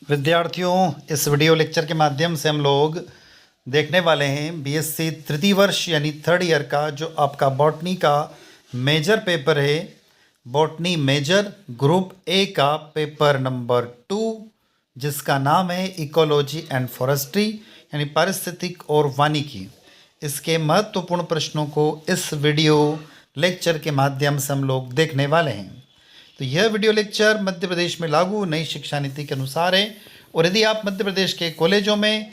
विद्यार्थियों, इस video lecture के माध्यम से हम लोग देखने वाले हैं बीएससी तृतीय वर्ष यानी थर्ड ईयर का जो आपका बॉटनी का मेजर पेपर है। बॉटनी मेजर ग्रुप ए का पेपर नंबर 2, जिसका नाम है इकोलॉजी एंड फॉरेस्ट्री यानी पारिस्थितिक और वानिकी। इसके महत्वपूर्ण प्रश्नों को इस वीडियो लेक्चर के माध्यम से हम लोग देखने वाले हैं। तो यह वीडियो लेक्चर मध्य प्रदेश में लागू नई शिक्षा नीति के अनुसार है, और यदि आप मध्य प्रदेश के कॉलेजों में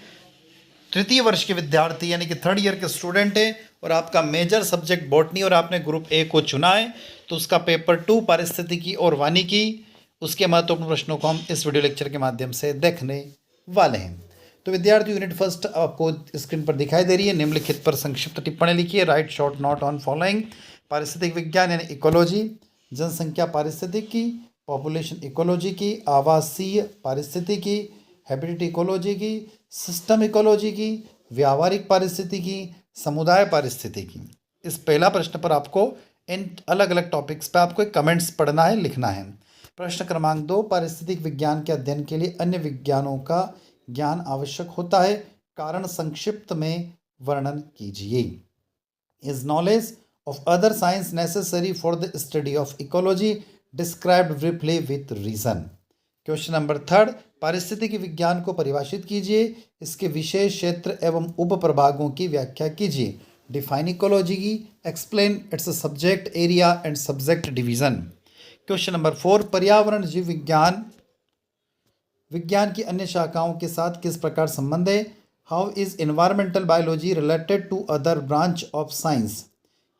तृतीय वर्ष के विद्यार्थी यानी कि थर्ड ईयर के स्टूडेंट हैं और आपका मेजर सब्जेक्ट बॉटनी और आपने ग्रुप ए को चुना है, तो उसका पेपर 2 पारिस्थितिकी और वानिकी, उसके महत्वपूर्ण प्रश्नों को हम इस वीडियो लेक्चर के माध्यम से देखने वाले हैं। तो विद्यार्थी, यूनिट फर्स्ट आपको स्क्रीन पर दिखाई दे रही है। निम्नलिखित पर संक्षिप्त टिप्पणी लिखिए। Right short note on following. पारिस्थितिक विज्ञान यानी इकोलॉजी, जनसंख्या पारिस्थितिकी, पॉपुलेशन इकोलॉजी की, आवासीय पारिस्थितिकी, हैबिटेट इकोलॉजी की, सिस्टम इकोलॉजी की, व्यावहारिक पारिस्थितिकी, समुदाय पारिस्थितिकी। इस पहला प्रश्न पर आपको इन अलग अलग टॉपिक्स पे आपको एक कमेंट्स पढ़ना है, लिखना है। प्रश्न क्रमांक 2, पारिस्थितिक विज्ञान के अध्ययन के लिए अन्य विज्ञानों का ज्ञान आवश्यक होता है, कारण संक्षिप्त में वर्णन कीजिए। Is knowledge of other science necessary for the study of ecology, described briefly with reason। Question number 3, पारिस्थितिकी विज्ञान को परिभाषित कीजिए, इसके विशेष क्षेत्र एवं उप प्रभागों की व्याख्या कीजिए। डिफाइन इकोलॉजी की, explain it's subject area and subject division. Question number 4, पर्यावरण जीव विज्ञान की अन्य शाखाओं के साथ किस प्रकार संबंध है। How is environmental biology related to other branch of science.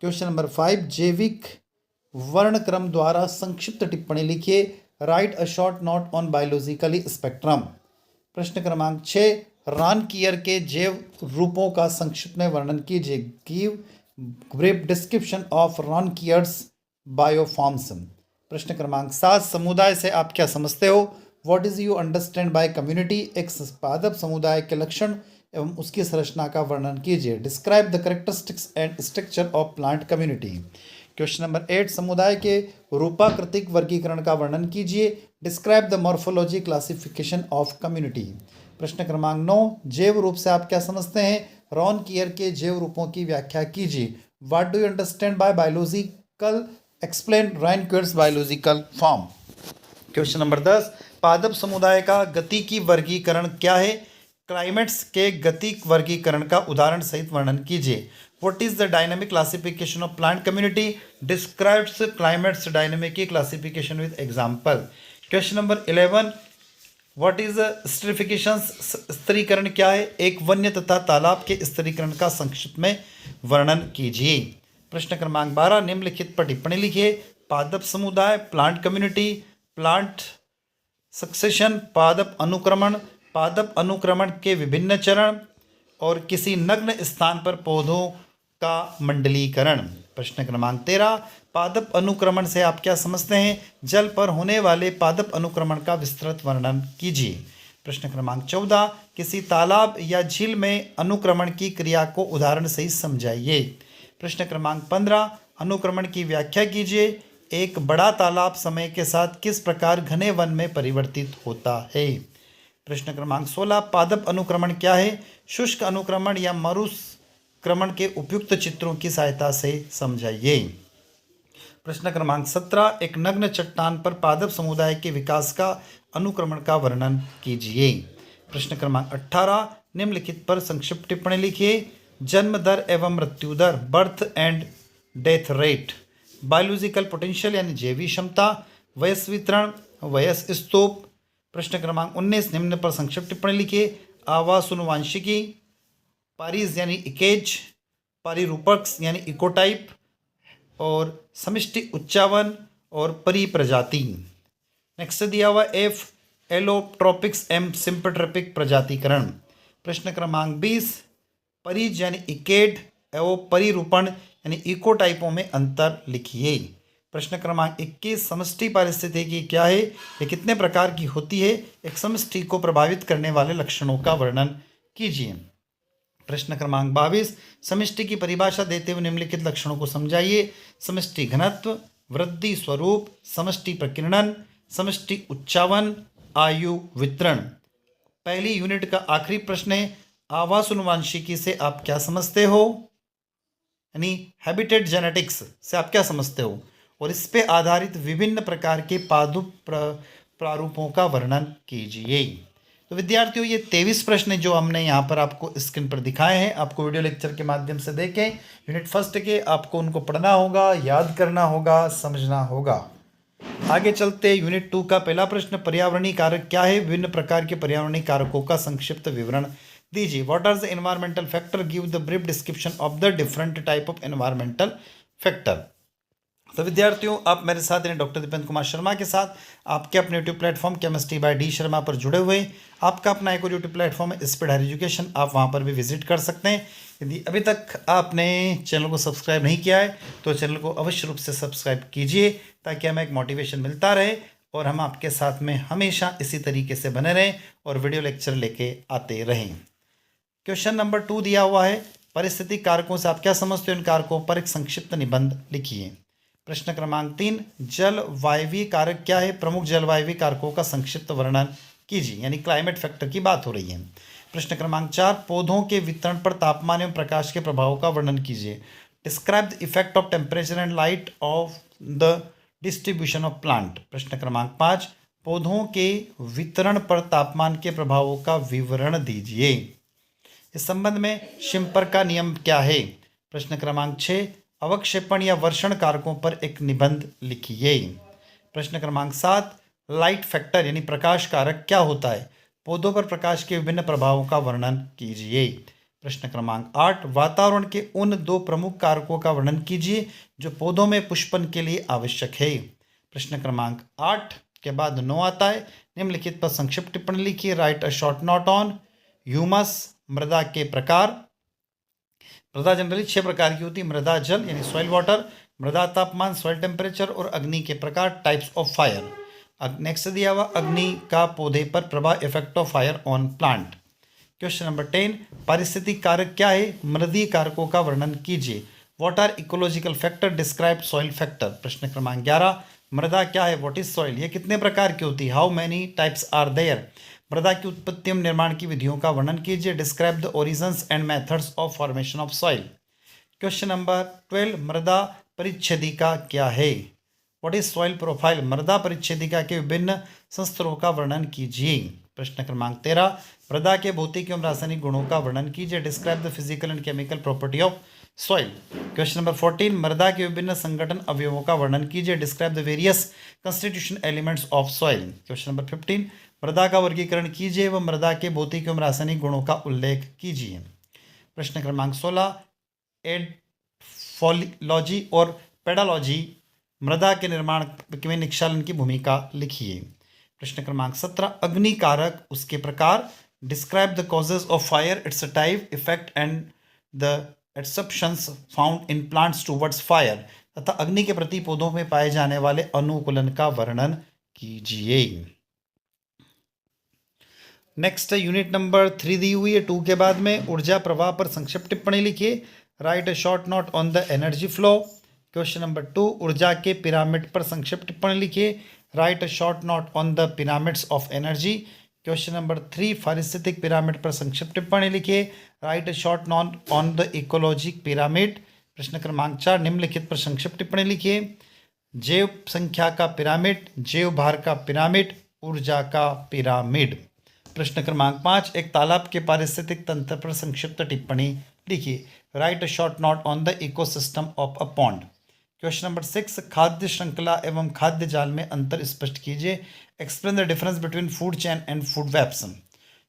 Question number 5, जैविक वर्णक्रम द्वारा संक्षिप्त टिप्पणी लिखिए। Write a short note on biologically spectrum. प्रश्न क्रमांक 6, रानकियर के जैव रूपों का संक्षिप्त में वर्णन कीजिए। Give brief description of Raunkiaer's biforms. प्रश्न क्रमांक 7, समुदाय से आप क्या समझते हो। What is you understand by community. एक पादप समुदाय के लक्षण एवं उसकी संरचना का वर्णन कीजिए। Describe the characteristics and structure of plant community. Question number 8, समुदाय के रूपाकृतिक वर्गीकरण का वर्णन कीजिए। Describe the morphology classification of community. प्रश्न क्रमांक 9, जैव रूप से आप क्या समझते हैं। रानकियर के जैव रूपों की व्याख्या कीजिए। What do you understand by biological, explain Raunkiaer's biological form. Question number 10, पादप समुदाय का गतिकी वर्गीकरण क्या है। क्लाइमेट्स के गतिक वर्गीकरण का उदाहरण सहित वर्णन कीजिए। What is the dynamic classification of plant community. Describes climates dynamic classification with example. Question number 11, what is stratification, स्तरीकरण क्या है। एक वन्य तथा तालाब के स्तरीकरण का संक्षिप्त में वर्णन कीजिए। प्रश्न क्रमांक 12, निम्नलिखित पर टिप्पणी लिखिए। पादप समुदाय, प्लांट कम्युनिटी, प्लांट सक्सेशन, पादप अनुक्रमण के विभिन्न चरण और किसी नग्न स्थान पर पौधों का मंडलीकरण। प्रश्न क्रमांक 13, पादप अनुक्रमण से आप क्या समझते हैं। जल पर होने वाले पादप अनुक्रमण का विस्तृत वर्णन कीजिए। प्रश्न क्रमांक 14, किसी तालाब या झील में अनुक्रमण की क्रिया को उदाहरण सहित समझाइए। प्रश्न क्रमांक 15, अनुक्रमण की व्याख्या कीजिए। एक बड़ा तालाब समय के साथ किस प्रकार घने वन में परिवर्तित होता है। प्रश्न क्रमांक 16, पादप अनुक्रमण क्या है। शुष्क अनुक्रमण या मरुक्रमण के उपयुक्त चित्रों की सहायता से समझाइए। प्रश्न क्रमांक 17, एक नग्न चट्टान पर पादप समुदाय के विकास का अनुक्रमण का वर्णन कीजिए। प्रश्न क्रमांक 18, निम्नलिखित पर संक्षिप्त टिप्पणी लिखिए। जन्म दर एवं मृत्यु दर, birth and death rate. Biological potential यानी जैविक क्षमता, वयस वितरण, वयस स्तूप। प्रश्न क्रमांक 19, निम्न पर संक्षिप्त टिप्पणी लिखिए। आवासुनुवांशिकी, पारीज यानी इकेज, पारिरूपक्स यानी इकोटाइप, और समष्टि उच्चावन और परिप्रजाति। नेक्स्ट दिया हुआ एफ, एलोट्रोपिक्स एम सिंपट्रोपिक प्रजातिकरण। प्रश्न क्रमांक 20, परिज यानी इकेड एवं परिरूपण यानी इकोटाइपों में अंतर लिखिए। प्रश्न क्रमांक 21, समष्टि पारिस्थितिकी क्या है, ये कितने प्रकार की होती है। एक समष्टि को प्रभावित करने वाले लक्षणों का वर्णन कीजिए। प्रश्न क्रमांक 22, समष्टि की परिभाषा देते हुए निम्नलिखित लक्षणों को समझाइए। समष्टि घनत्व, वृद्धि स्वरूप, समष्टि प्रकीर्णन, समष्टि उच्चावन, आयु वितरण। पहली यूनिट का आखिरी प्रश्न है, आवास अनुवांशिकी से आप क्या समझते हो, यानी हैबिटेट जेनेटिक्स से आप क्या समझते हो, और इस पे आधारित विभिन्न प्रकार के पादुप प्रारूपों का वर्णन कीजिए। तो विद्यार्थियों, ये 23 प्रश्न हैं जो हमने यहाँ पर आपको स्क्रीन पर दिखाए हैं। आपको वीडियो लेक्चर के माध्यम से देखें, यूनिट फर्स्ट के आपको उनको पढ़ना होगा, याद करना होगा, समझना होगा। आगे चलते यूनिट 2 का पहला प्रश्न, पर्यावरणीय कारक क्या है, विभिन्न प्रकार के पर्यावरणीय कारकों का संक्षिप्त विवरण दीजिए। What are the environmental factor, give the brief description of the different type of environmental factor. तो विद्यार्थियों, आप मेरे साथ यानी डॉक्टर दीपेंद्र कुमार शर्मा के साथ आपके अपने YouTube platform chemistry bye D Sharma पर जुड़े हुए। आपका अपना एक यूट्यूब प्लेटफॉर्म है स्पीड हायर एजुकेशन, आप वहां पर भी विजिट कर सकते हैं। यदि अभी तक आपने चैनल को सब्सक्राइब नहीं किया है तो चैनल को अवश्य रूप से सब्सक्राइब कीजिए, ताकि हमें एक मोटिवेशन मिलता रहे और हम आपके साथ में हमेशा इसी तरीके से बने रहें और वीडियो लेक्चर लेके आते रहें। क्वेश्चन नंबर 2 दिया हुआ है, पारिस्थितिक कारकों से आप क्या समझते हो, इन कारकों पर एक संक्षिप्त निबंध लिखिए। प्रश्न क्रमांक 3, जलवायवीय कारक क्या है, प्रमुख जलवायवीय कारकों का संक्षिप्त वर्णन कीजिए, यानी क्लाइमेट फैक्टर की बात हो रही है। प्रश्न क्रमांक 4, पौधों के वितरण पर तापमान एवं प्रकाश के प्रभाव का वर्णन कीजिए। Describe the effect of temperature and light of the distribution of plant. प्रश्न क्रमांक 5, पौधों के वितरण पर तापमान के प्रभावों का विवरण दीजिए। इस संबंध में शिम्पर का नियम क्या है। प्रश्न क्रमांक 6, अवक्षेपण या वर्षण कारकों पर एक निबंध लिखिए। प्रश्न क्रमांक 7, लाइट फैक्टर यानी प्रकाश कारक क्या होता है, पौधों पर प्रकाश के विभिन्न प्रभावों का वर्णन कीजिए। प्रश्न क्रमांक 8, वातावरण के उन 2 प्रमुख कारकों का वर्णन कीजिए जो पौधों में पुष्पन के लिए आवश्यक है। प्रश्न क्रमांक 8 के बाद 9 आता है, निम्नलिखित पर संक्षिप्त टिप्पणी लिखिए। Write a short note on humus, मृदा के प्रकार। मृदा जनरली 6 प्रकार की होती है, मृदा जल यानी सॉइल वाटर, मृदा तापमान सॉइल टेम्परेचर, और अग्नि के प्रकार टाइप्स ऑफ फायर। नेक्स्ट दिया हुआ, अग्नि का पौधे पर प्रभाव, effect of fire on plant. Question number 10, पारिस्थितिक कारक क्या है, मृदीय कारकों का वर्णन कीजिए। What are ecological factor, describe soil factor. प्रश्न क्रमांक 11, मृदा क्या है, व्हाट इज सॉइल, ये कितने प्रकार की होती है, how many types are there. मृदा की उत्पत्ति एवं निर्माण की विधियों का वर्णन कीजिए। Describe the origins and methods of formation of soil. Question number 12, मृदा परिच्छेदिका क्या है, व्हाट इज सॉइल प्रोफाइल। मृदा परिच्छेदिका के विभिन्न संस्तरों का वर्णन कीजिए। प्रश्न क्रमांक 13, मृदा के भौतिक एवं रासायनिक गुणों का वर्णन कीजिए। Describe the physical and chemical property of soil. Question number 14, मृदा के विभिन्न संगठन अवयवों का वर्णन कीजिए। Describe the various constitution elements of soil. Question number 15, मृदा का वर्गीकरण कीजिए व मृदा के भौतिक एवं रासायनिक गुणों का उल्लेख कीजिए। प्रश्न क्रमांक 16, एडफोलॉजी और पेडालॉजी, मृदा के निर्माण में निक्षालन की भूमिका लिखिए। प्रश्न क्रमांक 17, अग्नि कारक, उसके प्रकार। Describe the causes of fire, it's type, effect and the exceptions found in plants towards fire, तथा अग्नि के प्रति पौधों में पाए जाने वाले अनुकूलन का वर्णन कीजिए। नेक्स्ट यूनिट नंबर 3 दी हुई है 2 के बाद में, ऊर्जा प्रवाह पर संक्षिप्त टिप्पणी लिखिए। Write a short note on the energy flow. Question number 2, ऊर्जा के पिरामिड पर संक्षिप्त टिप्पणी लिखिए। Write a short note on the pyramids of energy. Question number 3, पारिस्थितिक पिरामिड पर संक्षिप्त टिप्पणी लिखिए। Write a short note on the ecologic pyramid. प्रश्न क्रमांक 4, निम्नलिखित पर संक्षिप्त टिप्पणी लिखिए। जैव संख्या का पिरामिड, जैव भार का पिरामिड, ऊर्जा का पिरामिड। प्रश्न क्रमांक 5, एक तालाब के पारिस्थितिक तंत्र पर संक्षिप्त टिप्पणी लिखिए। Write a short note on the ecosystem of a pond. Question number 6, खाद्य श्रृंखला एवं खाद्य जाल में अंतर स्पष्ट कीजिए। Explain the difference between food chain and food webs.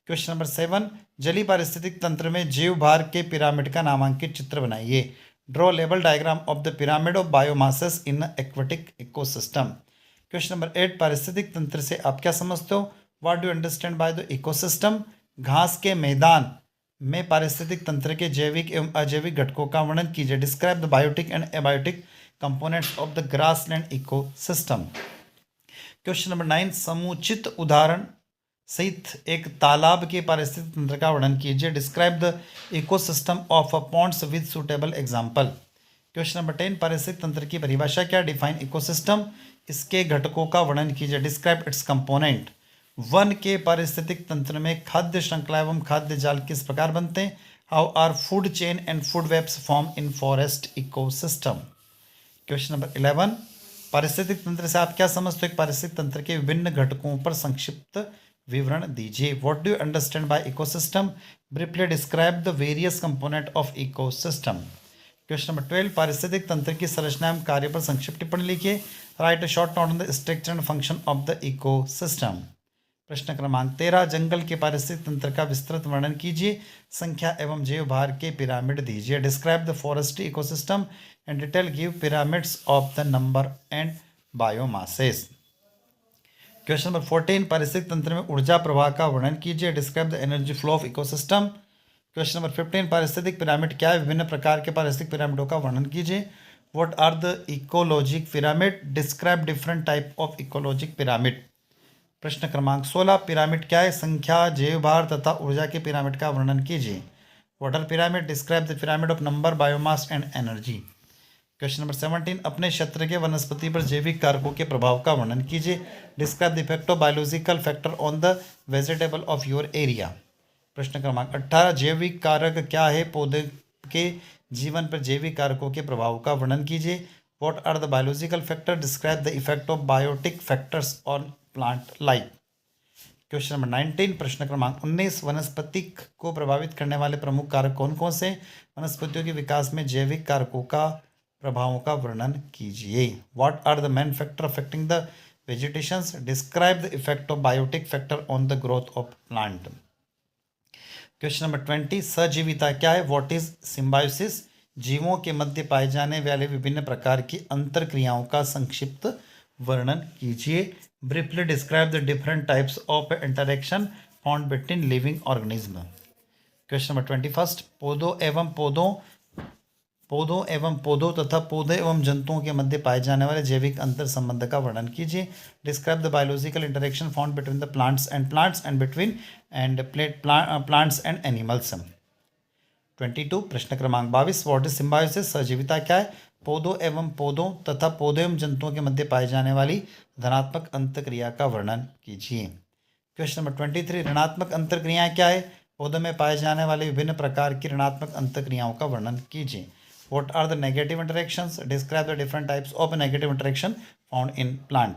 Question number 7, जलीय पारिस्थितिक तंत्र में जैव भार के पिरामिड का नामांकित चित्र बनाइए। Draw level diagram of the pyramid of biomasses in aquatic ecosystem. Question number 8, पारिस्थितिक तंत्र से आप क्या समझते हो, what do understand by the ecosystem. घास के मैदान में पारिस्थितिक तंत्र के जैविक एवं अजैविक घटकों का वर्णन कीजिए। Describe the biotic and abiotic components of the grassland ecosystem. Question number 9, समुचित उदाहरण सहित एक तालाब के पारिस्थितिक तंत्र का वर्णन कीजिए। Describe the ecosystem of a ponds with suitable example. Question number 10, पारिस्थितिक तंत्र की परिभाषा क्या। डिफाइन इकोसिस्टम, इसके घटकों का वर्णन कीजिए। Describe it's component. वन के पारिस्थितिक तंत्र में खाद्य श्रृंखला एवं खाद्य जाल किस प्रकार बनते हैं? How are food chain and food webs form in forest ecosystem? Question number 11, पारिस्थितिक तंत्र से आप क्या समझते हो? एक पारिस्थितिक तंत्र के विभिन्न घटकों पर संक्षिप्त विवरण दीजिए. What do you understand bye ecosystem? Briefly describe the various component of ecosystem. Question number 12, पारिस्थितिक तंत्र की संरचना एवं कार्य पर संक्षिप्त टिप्पणी लिखिए. Write a short note on the structure and function of the ecosystem. प्रश्न क्रमांक 13, जंगल के पारिस्थितिक तंत्र का विस्तृत वर्णन कीजिए. संख्या एवं जैव भार के पिरामिड दीजिए. Describe the forestry ecosystem and detail give pyramids of the number and biomasses. Question number 14, पारिस्थितिक तंत्र में ऊर्जा प्रवाह का वर्णन कीजिए. Describe the energy flow of ecosystem. Question number 15, पारिस्थितिक पिरामिड क्या है? विभिन्न प्रकार के पारिस्थितिक पिरामिडों का वर्णन कीजिए. What are the ecologic pyramid? Describe different type of ecologic pyramid. प्रश्न क्रमांक 16, पिरामिड क्या है? संख्या, जैव भार तथा ऊर्जा के पिरामिड का वर्णन कीजिए. What are pyramid? Describe the pyramid of number, biomass and energy. Question number 17, अपने क्षेत्र के वनस्पति पर जैविक कारकों के प्रभाव का वर्णन कीजिए. Describe the effect of biological factor on the vegetable of your area. प्रश्न क्रमांक 18, जैविक कारक क्या है? पौधे के जीवन पर जैविक कारकों के प्रभाव का वर्णन कीजिए. What are the biological factor? Describe the effect of biotic factors on plant life. Question number 19, प्रश्न क्रमांक 19, वनस्पतिक को प्रभावित करने वाले प्रमुख कारक कौन कौन से? वनस्पतियों के विकास में जैविक कारकों का प्रभावों का वर्णन कीजिए. What are the main factor affecting the vegetations? Describe the effect of biotic factor on the growth of plant. Question number 20, सजीविता क्या है? What is symbiosis? जीवों के मध्य पाए जाने वाले विभिन्न प्रकार की अंतरक्रियाओं का संक्षिप्त वर्णन कीजिए. Briefly describe the different types of interaction found between living organism. Question number 21, पौधों तथा पौधे एवं जंतुओं के मध्य पाए जाने वाले जैविक अंतर संबंध का वर्णन कीजिए. Describe the biological interaction found between the plants and between plants and animals. 22, प्रश्न क्रमांक 22, व्हाट इज सिम्बायोसिस? सजीविता क्या है? पौधों तथा पौधे एवं जंतुओं के मध्य पाई जाने वाली धनात्मक अंतक्रिया का वर्णन कीजिए. क्वेश्चन नंबर 23, ऋणात्मक अंतक्रियाएं क्या है? पौधों में पाए जाने वाले विभिन्न प्रकार की ऋणात्मक अंतक्रियाओं का वर्णन कीजिए. What are the negative interactions? Describe the different types of negative interaction found in plant.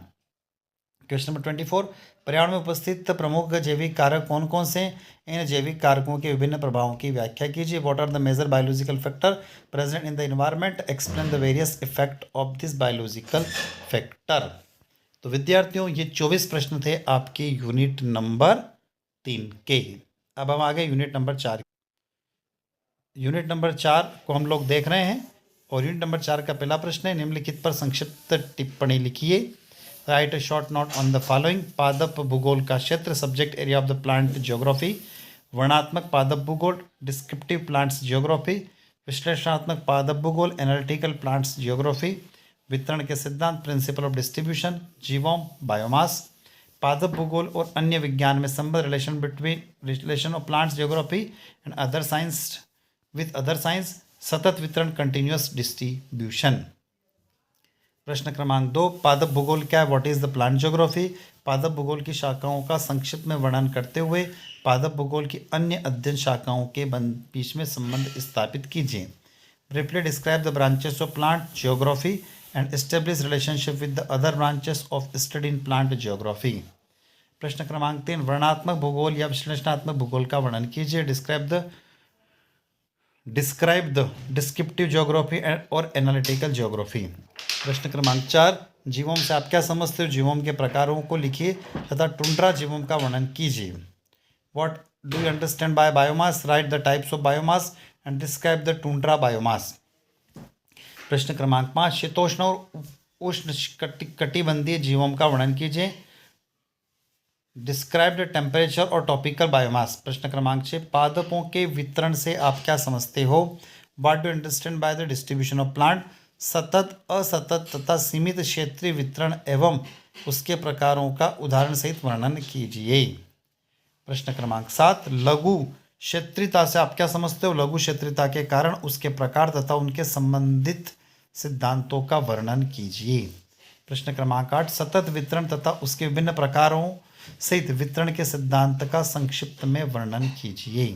Question number 24, पर्यावरण में उपस्थित प्रमुख जैविक कारक कौन कौन से? इन जैविक कारकों के विभिन्न प्रभावों की व्याख्या कीजिए. What are the major biological factor present in the environment? Explain the various effect of this biological factor. तो विद्यार्थियों, ये 24 प्रश्न थे आपके यूनिट नंबर 3 के. अब हम आ गए यूनिट नंबर 4. यूनिट नंबर 4 को हम लोग देख रहे हैं और यूनिट नंबर 4 का पहला प्रश्न है, निम्नलिखित पर संक्षिप्त टिप्पणी लिखिए. Write a short note on the following. पादप भूगोल का क्षेत्र, subject area of the plant geography. वर्णात्मक पादप भूगोल, डिस्क्रिप्टिव प्लांट्स ज्योग्राफी. विश्लेषणात्मक पादप भूगोल, एनालिटिकल प्लांट्स ज्योग्राफी. वितरण के सिद्धांत, प्रिंसिपल ऑफ डिस्ट्रीब्यूशन, जीवोम, बायोमास. पादप भूगोल और अन्य विज्ञान में संबंध, relation of plants geography and other science with other science. सतत वितरण, कंटिन्यूअस डिस्ट्रीब्यूशन. प्रश्न क्रमांक 2, पादप भूगोल क्या है? What is the plant geography? पादप भूगोल की शाखाओं का संक्षिप्त में वर्णन करते हुए पादप भूगोल की अन्य अध्ययन शाखाओं के बीच में संबंध स्थापित कीजिए. Briefly describe the branches of plant geography and establish relationship with the other branches of study in plant geography. प्रश्न क्रमांक 3, वर्णनात्मक भूगोल या विश्लेषणात्मक भूगोल का वर्णन कीजिए. डिस्क्राइब द डिस्क्रिप्टिव ज्योग्राफी और एनालिटिकल ज्योग्राफी. प्रश्न क्रमांक 4, जीवोम से आप क्या समझते हो? जीवोम के प्रकारों को लिखिए तथा टुंड्रा जीवोम का वर्णन कीजिए. What do you understand bye biomass? Right the types of biomass and describe the tundra biomass. प्रश्न क्रमांक 5, शीतोष्ण और उष्ण कटिबंधीय जीवोम का वर्णन कीजिए. डिस्क्राइब द टेम्परेचर और टॉपिकल बायोमास. प्रश्न क्रमांक 6, पादपों के वितरण से आप क्या समझते हो? What do understand by the distribution of plant? सतत, असतत तथा सीमित क्षेत्रीय वितरण एवं उसके प्रकारों का उदाहरण सहित वर्णन कीजिए. प्रश्न क्रमांक 7, लघु क्षेत्रीयता से आप क्या समझते हो? लघु क्षेत्रीयता के कारण, उसके प्रकार तथा उनके संबंधित सिद्धांतों का वर्णन कीजिए. प्रश्न क्रमांक 8, सतत वितरण तथा उसके विभिन्न प्रकारों सहित वितरण के सिद्धांत का संक्षिप्त में वर्णन कीजिए।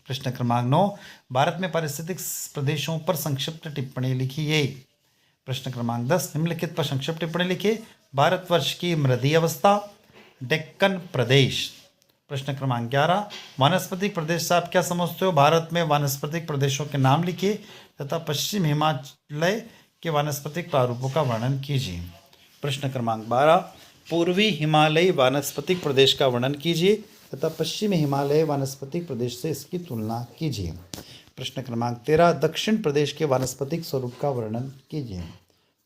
प्रश्न क्रमांक 9, भारत में पारिस्थितिक प्रदेशों पर संक्षिप्त टिप्पणी लिखिए। प्रश्न क्रमांक 10, निम्नलिखित पर संक्षिप्त टिप्पणी लिखिए। भारतवर्ष की मृदीय अवस्था, डेक्कन प्रदेश। प्रश्न क्रमांक 11, वानस्पतिक प्रदेश से आप क्या समझते हो? भारत में वानस्पतिक प्रदेशों के नाम लिखिए तथा पश्चिम हिमालय के वानस्पतिक प्रारूपों का वर्णन कीजिए। प्रश्न क्रमांक 12, पूर्वी हिमालयी वानस्पतिक प्रदेश का वर्णन कीजिए तथा पश्चिमी हिमालय वानस्पतिक प्रदेश से इसकी तुलना कीजिए। प्रश्न क्रमांक 13, दक्षिण प्रदेश के वानस्पतिक स्वरूप का वर्णन कीजिए।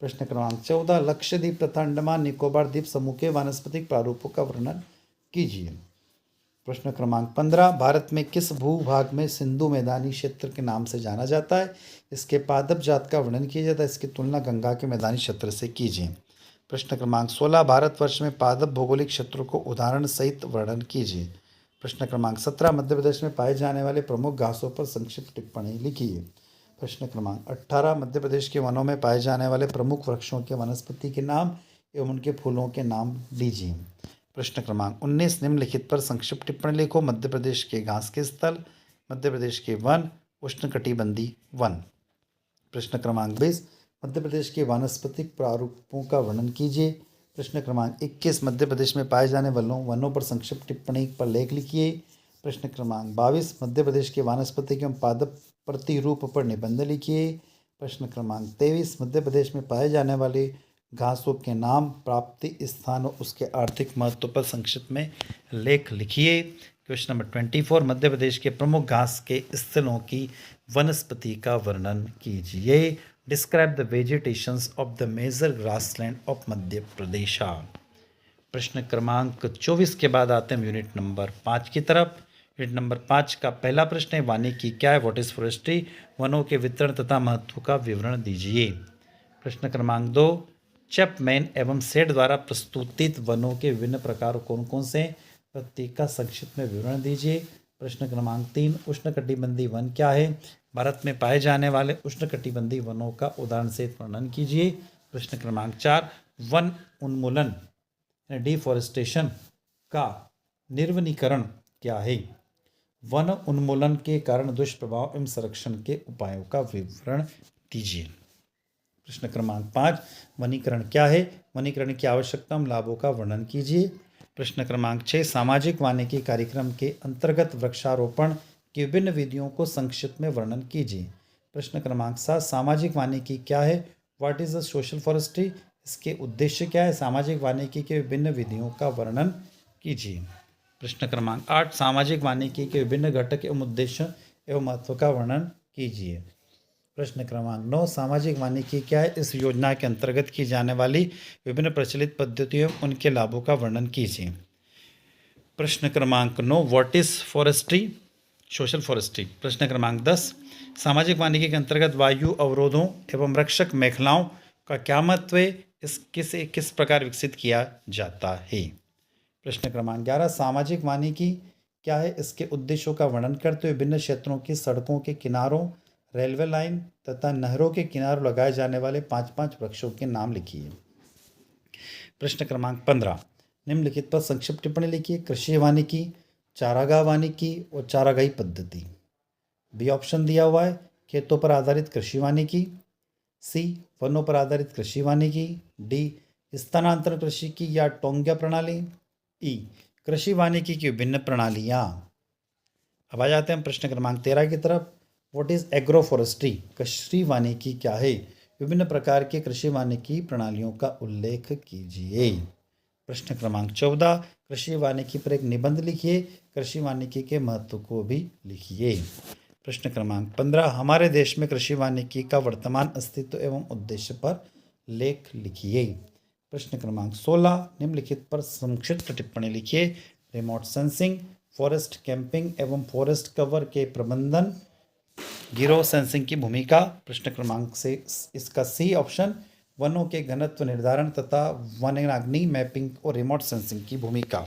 प्रश्न क्रमांक 14, लक्षद्वीप तथा अंडमान निकोबार द्वीप समूह के वानस्पतिक प्रारूपों का वर्णन कीजिए। प्रश्न क्रमांक 15, भारत में किस भूभाग में सिंधु मैदानी क्षेत्र के नाम से जाना जाता है? इसके पादप जात का वर्णन किया जाता है, इसकी तुलना गंगा के मैदानी क्षेत्र से कीजिए। प्रश्न क्रमांक 16, भारतवर्ष में पादप भौगोलिक क्षेत्रों को उदाहरण सहित वर्णन कीजिए। प्रश्न क्रमांक 17, मध्य प्रदेश में पाए जाने वाले प्रमुख घासों पर संक्षिप्त टिप्पणी लिखिए। प्रश्न क्रमांक 18, मध्य प्रदेश के वनों में पाए जाने वाले प्रमुख वृक्षों के वनस्पति के नाम एवं उनके फूलों के नाम दीजिए। प्रश्न क्रमांक 19, निम्नलिखित पर संक्षिप्त टिप्पणी लिखो। मध्य प्रदेश के घास के स्थल, मध्य प्रदेश के वन, उष्णकटिबंधीय वन। प्रश्न क्रमांक 20, मध्य प्रदेश के वानस्पतिक प्रारूपों का वर्णन कीजिए। प्रश्न क्रमांक 21, मध्य प्रदेश में पाए जाने वालों वनों पर संक्षिप्त टिप्पणी पर लेख लिखिए। प्रश्न क्रमांक 22, मध्य प्रदेश के वानस्पतिक एवं पादप प्रतिरूप पर निबंध लिखिए। प्रश्न क्रमांक 23, मध्य प्रदेश में पाए जाने वाले घासों के नाम, प्राप्ति स्थान और उसके आर्थिक महत्व पर संक्षिप्त में लेख लिखिए। क्वेश्चन नंबर 24, मध्य प्रदेश के प्रमुख घास के स्थलों की वनस्पति का वर्णन कीजिए। Describe the vegetations of the major grassland of Madhya Pradesh. प्रश्न क्रमांक 24 के बाद आते हैं यूनिट नंबर 5 की तरफ। यूनिट नंबर 5 का पहला प्रश्न है, वानिकी क्या है? What is forestry? वनों के वितरण तथा महत्व का विवरण दीजिए। प्रश्न क्रमांक 2, चैपमैन एवं सेठ द्वारा प्रस्तुतित वनों के विभिन्न प्रकार कौन कौन से? प्रत्येक का संक्षिप्त में विवरण दीजिए। प्रश्न क्रमांक 3, उष्णकटिबंधीय वन क्या है? भारत में पाए जाने वाले उष्णकटिबंधीय वनों का उदाहरण से वर्णन कीजिए। प्रश्न क्रमांक 4, वन उन्मूलन डिफॉरेस्टेशन का निर्वनीकरण क्या है? वन उन्मूलन के कारण दुष्प्रभाव एवं संरक्षण के उपायों का विवरण दीजिए। प्रश्न क्रमांक 5, वनीकरण क्या है? वनीकरण की आवश्यकता एवं लाभों का वर्णन कीजिए। प्रश्न क्रमांक 6, सामाजिक वानिकी कार्यक्रम के अंतर्गत वृक्षारोपण की विभिन्न विधियों को संक्षिप्त में वर्णन कीजिए। प्रश्न क्रमांक 7, सामाजिक वानिकी क्या है? What is the social forestry? इसके उद्देश्य क्या है? सामाजिक वानिकी के विभिन्न विधियों का वर्णन कीजिए। प्रश्न क्रमांक 8, सामाजिक वानिकी के विभिन्न घटक एवं उद्देश्य एवं महत्व का वर्णन कीजिए। प्रश्न क्रमांक 9, सामाजिक वानिकी क्या है? इस योजना के अंतर्गत की जाने वाली विभिन्न प्रचलित पद्धतियों एवं उनके लाभों का वर्णन कीजिए। प्रश्न क्रमांक 9, what is forestry? Social forestry. प्रश्न क्रमांक 10, सामाजिक वानिकी के अंतर्गत वायु अवरोधों एवं रक्षक मेखलाओं का क्या महत्व है? किस प्रकार विकसित किया जाता है? प्रश्न क्रमांक 11, सामाजिक वानिकी क्या है? इसके उद्देश्यों का वर्णन करते हुए विभिन्न क्षेत्रों की सड़कों के किनारों, रेलवे लाइन तथा नहरों के किनारों लगाए जाने वाले 5-5 वृक्षों के नाम लिखिए। प्रश्न क्रमांक 15, निम्नलिखित पर संक्षिप्त टिप्पणी लिखिए। कृषि वानिकी, चारागाह वानिकी और चारागाही पद्धति। बी ऑप्शन दिया हुआ है, खेतों पर आधारित कृषि वानिकी। सी, वनों पर आधारित कृषि वानिकी। डी, स्थानांतरण कृषि की या टोंग्या प्रणाली। ई, कृषि वानिकी की विभिन्न प्रणालियाँ। अब आ जाते हैं प्रश्न क्रमांक 13 की तरफ। What is agro forestry? कृषि वानिकी क्या है? विभिन्न प्रकार के कृषि वानिकी प्रणालियों का उल्लेख कीजिए। प्रश्न क्रमांक 14, कृषि वानिकी पर एक निबंध लिखिए। कृषि वानिकी के महत्व को भी लिखिए। प्रश्न क्रमांक 15, हमारे देश में कृषि वानिकी का वर्तमान अस्तित्व एवं उद्देश्य पर लेख लिखिए। प्रश्न क्रमांक 16, निम्नलिखित पर संक्षिप्त टिप्पणी लिखिए। रिमोट सेंसिंग, फॉरेस्ट कैंपिंग एवं फॉरेस्ट कवर के प्रबंधन, गिरोह सेंसिंग की भूमिका। प्रश्न क्रमांक से इसका सी ऑप्शन, वनों के घनत्व निर्धारण तथा वनाग्नि मैपिंग और रिमोट सेंसिंग की भूमिका।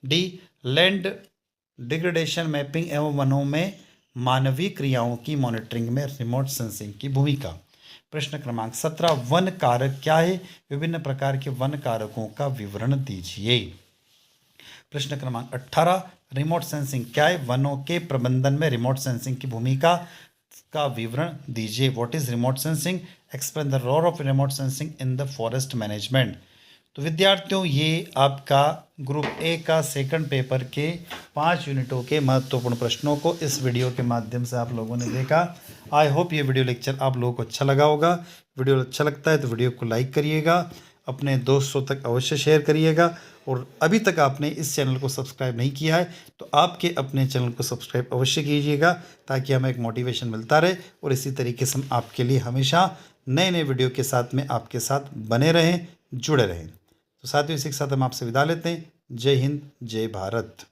डी, लैंड डिग्रेडेशन मैपिंग एवं वनों में मानवीय क्रियाओं की मॉनिटरिंग में रिमोट सेंसिंग की भूमिका। प्रश्न क्रमांक 17, वन कारक क्या है? विभिन्न प्रकार के वन कारकों का विवरण दीजिए। प्रश्न क्रमांक 18, रिमोट सेंसिंग क्या है? वनों के प्रबंधन में रिमोट सेंसिंग की भूमिका का विवरण दीजिए। What is remote sensing? Explain the role of remote sensing in the forest management. तो विद्यार्थियों, ये आपका ग्रुप ए का सेकंड पेपर के 5 यूनिटों के महत्वपूर्ण प्रश्नों को इस वीडियो के माध्यम से आप लोगों ने देखा। आई होप ये वीडियो लेक्चर आप लोगों को अच्छा लगा होगा। वीडियो अच्छा लगता है तो वीडियो को लाइक करिएगा, अपने दोस्तों तक अवश्य शेयर करिएगा, और अभी तक आपने इस चैनल को सब्सक्राइब नहीं किया है तो आपके अपने चैनल को सब्सक्राइब अवश्य कीजिएगा, ताकि हमें एक मोटिवेशन मिलता रहे और इसी तरीके से हम आपके लिए हमेशा नए नए वीडियो के साथ में आपके साथ बने रहें, जुड़े रहें। तो साथियों, इसी के साथ हम आपसे विदा लेते हैं। जय हिंद, जय भारत।